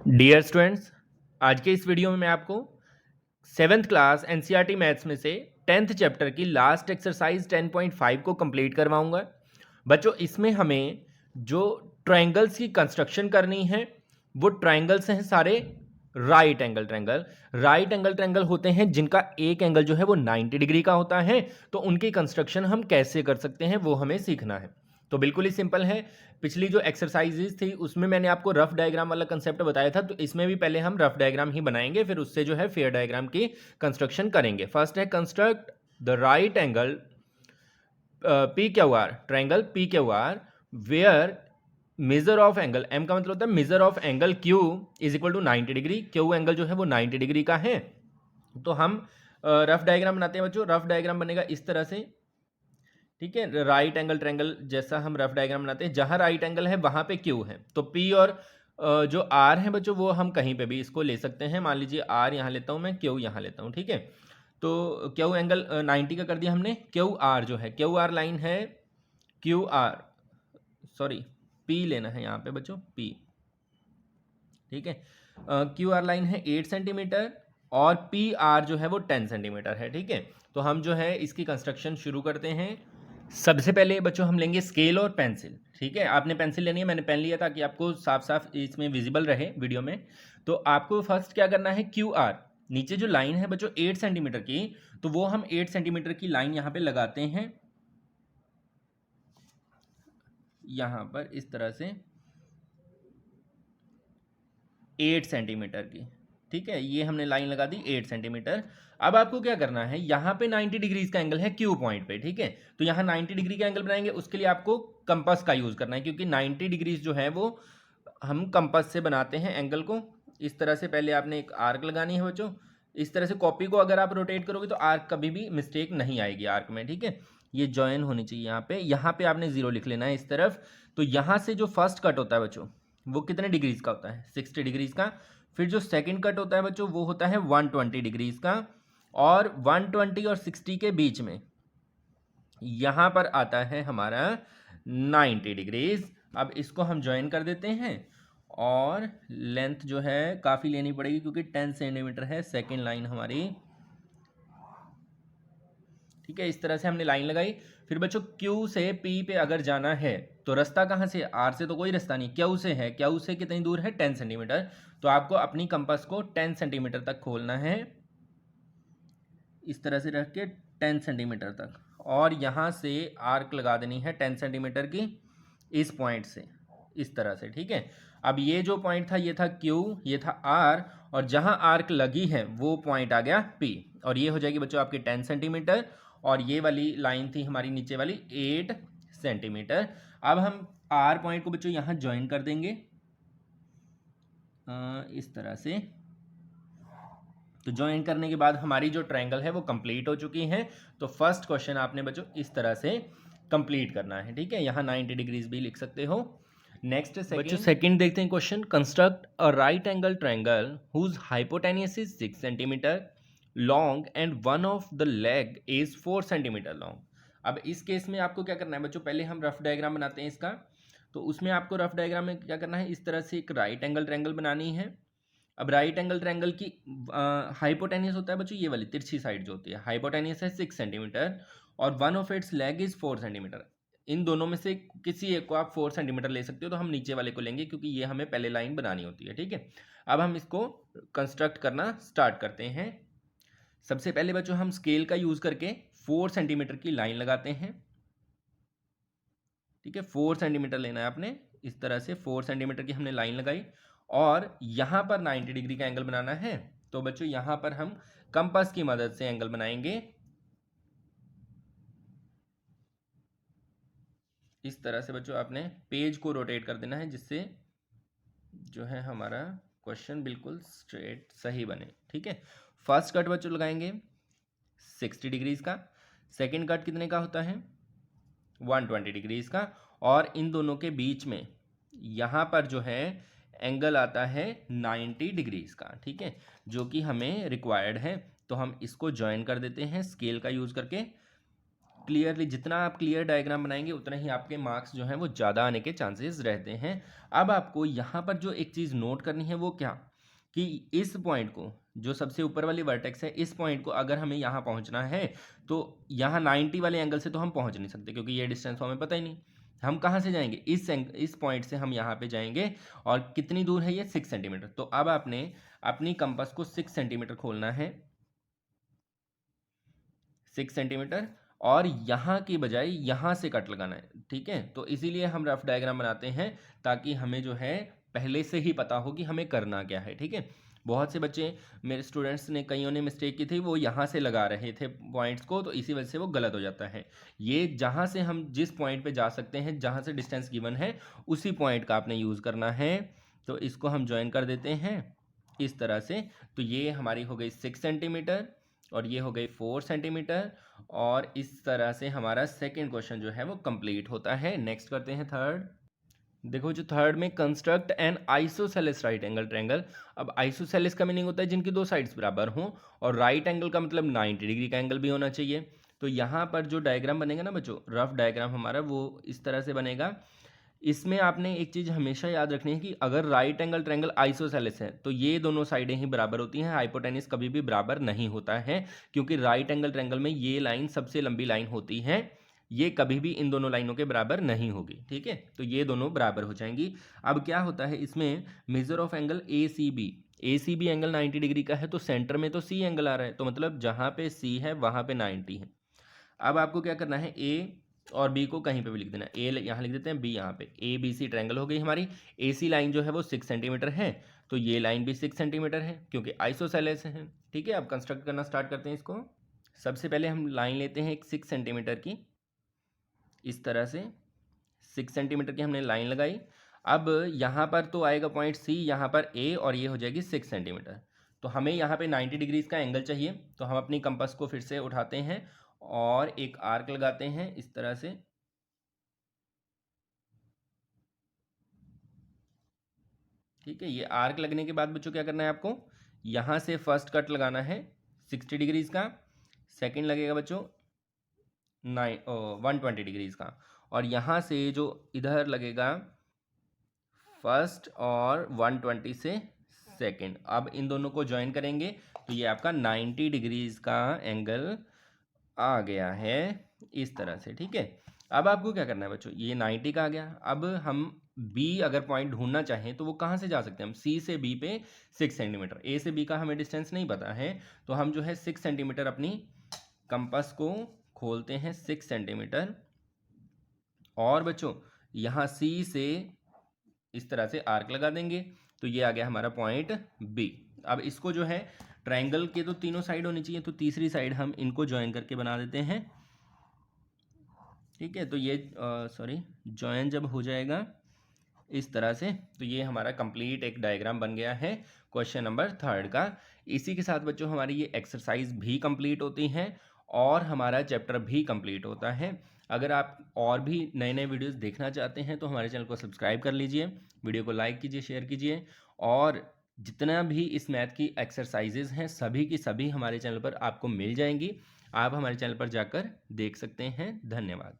Dear students, आज के इस वीडियो में मैं आपको सेवन्थ क्लास एनसीईआरटी मैथ्स में से 10th चैप्टर की लास्ट एक्सरसाइज 10.5 को कंप्लीट करवाऊंगा। बच्चों, इसमें हमें जो ट्रायंगल्स की कंस्ट्रक्शन करनी है वो ट्रायंगल्स हैं सारे right angle triangle. Right angle triangle होते हैं जिनका एक एंगल जो है वो 90 डिग्री का होता है। तो उनकी कंस्ट्रक्शन हम कैसे कर सकते हैं वो हमें सीखना है। तो बिल्कुल ही सिंपल है। पिछली जो एक्सरसाइजेज थी उसमें मैंने आपको रफ डायग्राम वाला कंसेप्ट बताया था, तो इसमें भी पहले हम रफ डायग्राम ही बनाएंगे, फिर उससे जो है फेयर डायग्राम की कंस्ट्रक्शन करेंगे। फर्स्ट है construct the right angle P Q R, triangle P Q R where measure of angle, M का मतलब होता है measure of angle Q is equal to 90 degree. Q angle जो है वो 90 डिग्री का है। तो हम रफ डायग्राम बनाते हैं बच्चों। रफ डायग्राम बनेगा इस तरह से, ठीक है। राइट एंगल ट्रायंगल जैसा हम रफ डायग्राम बनाते हैं, जहां राइट एंगल है वहां पे क्यू है। तो पी और जो आर है बच्चों वो हम कहीं पे भी इसको ले सकते हैं। मान लीजिए आर यहाँ लेता हूँ मैं, क्यू यहाँ लेता हूँ, ठीक है। तो क्यू एंगल 90 का कर दिया हमने। क्यू आर जो है, क्यू आर लाइन है, क्यू आर सॉरी पी लेना है यहाँ पे बच्चों, पी, ठीक है। क्यू आर लाइन है 8 सेंटीमीटर और पी आर जो है वो 10 सेंटीमीटर है, ठीक है। तो हम जो है इसकी कंस्ट्रक्शन शुरू करते हैं। सबसे पहले बच्चों हम लेंगे स्केल और पेंसिल, ठीक है। आपने पेंसिल लेनी है, मैंने पेन लिया ताकि आपको साफ साफ इसमें विजिबल रहे वीडियो में। तो आपको फर्स्ट क्या करना है, क्यू आर नीचे जो लाइन है बच्चों 8 सेंटीमीटर की, तो वो हम 8 सेंटीमीटर की लाइन यहाँ पे लगाते हैं, यहाँ पर इस तरह से 8 सेंटीमीटर की, ठीक है। ये हमने लाइन लगा दी 8 सेंटीमीटर। अब आपको क्या करना है, यहाँ पे 90 डिग्रीज का एंगल है क्यू पॉइंट पे, ठीक है। तो यहाँ 90 डिग्री का एंगल बनाएंगे, उसके लिए आपको कंपास का यूज़ करना है, क्योंकि 90 डिग्रीज जो है वो हम कंपास से बनाते हैं एंगल को। इस तरह से पहले आपने एक आर्क लगानी है बच्चों। इस तरह से कॉपी को अगर आप रोटेट करोगे तो आर्क कभी भी मिस्टेक नहीं आएगी आर्क में, ठीक है। ये जॉइन होनी चाहिए यहाँ पे आपने 0 लिख लेना है इस तरफ। तो यहाँ से जो फर्स्ट कट होता है बच्चों वो कितने डिग्रीज का होता है, 60 डिग्रीज का। फिर जो सेकंड कट होता है बच्चों वो होता है 120 डिग्रीज का, और 120 और 60 के बीच में यहाँ पर आता है हमारा 90 डिग्रीज। अब इसको हम ज्वाइन कर देते हैं, और लेंथ जो है काफ़ी लेनी पड़ेगी क्योंकि 10 सेंटीमीटर है सेकेंड लाइन हमारी, ठीक है। इस तरह से हमने लाइन लगाई। फिर बच्चों Q से P पे अगर जाना है तो रास्ता कहाँ से, R से तो कोई रास्ता नहीं, Q से है। Q से कितनी दूर है, 10 सेंटीमीटर। तो आपको अपनी कंपास को 10 सेंटीमीटर तक खोलना है, इस तरह से रख के 10 सेंटीमीटर तक, और यहाँ से आर्क लगा देनी है 10 सेंटीमीटर की इस पॉइंट से, इस तरह से, ठीक है। अब ये जो पॉइंट था ये था Q, ये था R, और जहाँ आर्क लगी है वो पॉइंट आ गया P, और ये हो जाएगी बच्चों आपकी 10 सेंटीमीटर, और ये वाली लाइन थी हमारी नीचे वाली 8 सेंटीमीटर। अब हम R पॉइंट को बच्चों यहाँ ज्वाइन कर देंगे इस तरह से। तो ज्वाइन करने के बाद हमारी जो ट्रायंगल है वो कंप्लीट हो चुकी है। तो फर्स्ट क्वेश्चन आपने बच्चों इस तरह से कंप्लीट करना है, ठीक है। यहाँ 90 डिग्रीज भी लिख सकते हो। नेक्स्ट बच्चों सेकंड देखते हैं question, construct a right angle triangle whose hypotenuse is 6 centimetre long and one of the leg is 4 centimetre long. अब इस केस में आपको क्या करना है बच्चों, पहले हम रफ डायग्राम बनाते हैं इसका। तो उसमें आपको रफ डायग्राम में क्या करना है, इस तरह से एक राइट एंगल ट्रायंगल बनानी है। अब राइट एंगल ट्रायंगल की हाइपोटेन्यूस होता है बच्चों ये वाली तिरछी साइड जो होती है, हाइपोटेन्यूस है 6 सेंटीमीटर, और one of its leg is 4 centimetre. इन दोनों में से किसी एक को आप 4 सेंटीमीटर ले सकते हो, तो हम नीचे वाले को लेंगे क्योंकि ये हमें पहले लाइन बनानी होती है, ठीक है। अब हम इसको कंस्ट्रक्ट करना स्टार्ट करते हैं। सबसे पहले बच्चों हम स्केल का यूज करके 4 सेंटीमीटर की लाइन लगाते हैं, ठीक है। 4 सेंटीमीटर लेना है आपने, इस तरह से 4 सेंटीमीटर की हमने लाइन लगाई, और यहाँ पर 90 डिग्री का एंगल बनाना है। तो बच्चों यहाँ पर हम कंपास की मदद से एंगल बनाएंगे, इस तरह से बच्चों आपने पेज को रोटेट कर देना है जिससे जो है हमारा क्वेश्चन बिल्कुल स्ट्रेट सही बने, ठीक है। फर्स्ट कट बच्चों लगाएंगे 60 डिग्रीज का, सेकेंड कट कितने का होता है 120 डिग्रीज का, और इन दोनों के बीच में यहाँ पर जो है एंगल आता है 90 डिग्रीज का, ठीक है, जो कि हमें रिक्वायर्ड है। तो हम इसको ज्वाइन कर देते हैं स्केल का यूज करके। क्लियरली, जितना आप क्लियर डायग्राम बनाएंगे उतना ही आपके मार्क्स जो हैं वो ज़्यादा आने के चांसेस रहते हैं। अब आपको यहाँ पर जो एक चीज़ नोट करनी है वो क्या, कि इस पॉइंट को, जो सबसे ऊपर वाली वर्टेक्स है, इस पॉइंट को अगर हमें यहाँ पहुँचना है तो यहाँ 90 वाले एंगल से तो हम पहुँच नहीं सकते, क्योंकि ये डिस्टेंस हमें पता ही नहीं। हम कहाँ से जाएंगे, इस पॉइंट से हम यहाँ पे जाएंगे, और कितनी दूर है ये, 6 सेंटीमीटर। तो अब आपने अपनी कंपास को 6 सेंटीमीटर खोलना है, 6 सेंटीमीटर, और यहाँ की बजाय यहाँ से कट लगाना है, ठीक है। तो इसीलिए हम रफ डायग्राम बनाते हैं, ताकि हमें जो है पहले से ही पता हो कि हमें करना क्या है, ठीक है। बहुत से बच्चे, मेरे स्टूडेंट्स ने, कईयों ने मिस्टेक की थी, वो यहाँ से लगा रहे थे पॉइंट्स को, तो इसी वजह से वो गलत हो जाता है। ये जहाँ से हम जिस पॉइंट पे जा सकते हैं, जहाँ से डिस्टेंस गिवन है, उसी पॉइंट का आपने यूज़ करना है। तो इसको हम ज्वाइन कर देते हैं इस तरह से। तो ये हमारी हो गई 6 सेंटीमीटर, और ये हो गई 4 सेंटीमीटर, और इस तरह से हमारा सेकंड क्वेश्चन जो है वो कंप्लीट होता है। नेक्स्ट करते हैं थर्ड। देखो, जो थर्ड में, construct N isosceles right angle triangle. अब आइसोसेलेस का मीनिंग होता है जिनकी दो साइड्स बराबर हों, और राइट एंगल का मतलब 90 डिग्री का एंगल भी होना चाहिए। तो यहाँ पर जो डायग्राम बनेगा ना बच्चों, रफ डायग्राम हमारा वो इस तरह से बनेगा। इसमें आपने एक चीज़ हमेशा याद रखनी है कि अगर राइट एंगल ट्रायंगल आइसोसेलेस है तो ये दोनों साइडें ही बराबर होती हैं, हाइपोटेन्यूस कभी भी बराबर नहीं होता है, क्योंकि राइट एंगल ट्रायंगल में ये लाइन सबसे लंबी लाइन होती है, ये कभी भी इन दोनों लाइनों के बराबर नहीं होगी, ठीक है। तो ये दोनों बराबर हो जाएंगी। अब क्या होता है इसमें, measure of angle A C B angle 90 degree का है, तो सेंटर में तो सी एंगल आ रहा है, तो मतलब जहाँ पे सी है वहाँ पे 90 है। अब आपको क्या करना है, ए और बी को कहीं पे भी लिख देना, ए यहाँ लिख देते हैं, बी यहाँ पे। ए बी सी ट्रायंगल हो गई हमारी। ए सी लाइन जो है वो 6 सेंटीमीटर है, तो ये लाइन भी 6 सेंटीमीटर है, क्योंकि आइसोसेलेस है, ठीक है। अब कंस्ट्रक्ट करना स्टार्ट करते हैं इसको। सबसे पहले हम लाइन लेते हैं एक 6 सेंटीमीटर की, इस तरह से 6 सेंटीमीटर की हमने लाइन लगाई। अब यहाँ पर तो आएगा पॉइंट सी, यहाँ पर ए, और ये हो जाएगी 6 सेंटीमीटर। तो हमें यहाँ पे 90 डिग्रीज का एंगल चाहिए, तो हम अपनी कंपास को फिर से उठाते हैं और एक आर्क लगाते हैं इस तरह से, ठीक है। ये आर्क लगने के बाद बच्चों क्या करना है आपको, यहाँ से फर्स्ट कट लगाना है 60 डिग्रीज का, सेकंड लगेगा बच्चों 120 डिग्रीज का, और यहाँ से जो इधर लगेगा फर्स्ट और 120 से सेकंड। अब इन दोनों को ज्वाइन करेंगे तो ये आपका 90 डिग्रीज का एंगल आ गया है इस तरह से, ठीक है। अब आपको क्या करना है बच्चों, ये 90 का आ गया। अब हम बी अगर पॉइंट ढूंढना चाहें तो वो कहाँ से जा सकते हैं, हम सी से बी पे 6 सेंटीमीटर, ए से बी का हमें डिस्टेंस नहीं पता है, तो हम जो है 6 सेंटीमीटर अपनी कंपास को खोलते हैं 6 सेंटीमीटर, और बच्चों यहाँ सी से इस तरह से आर्क लगा देंगे, तो ये आ गया हमारा पॉइंट बी। अब इसको जो है, ट्रायंगल के तो तीनों साइड होनी चाहिए, तो तीसरी साइड हम इनको ज्वाइन करके बना देते हैं, ठीक है। तो ये ज्वाइन जब हो जाएगा इस तरह से, तो ये हमारा कंप्लीट एक डायग्राम बन गया है क्वेश्चन नंबर थर्ड का। इसी के साथ बच्चों हमारी ये एक्सरसाइज भी कंप्लीट होती हैं, और हमारा चैप्टर भी कंप्लीट होता है। अगर आप और भी नए नए वीडियोस देखना चाहते हैं तो हमारे चैनल को सब्सक्राइब कर लीजिए, वीडियो को लाइक कीजिए, शेयर कीजिए, और जितना भी इस मैथ की एक्सरसाइजेज हैं सभी की सभी हमारे चैनल पर आपको मिल जाएंगी। आप हमारे चैनल पर जाकर देख सकते हैं। धन्यवाद।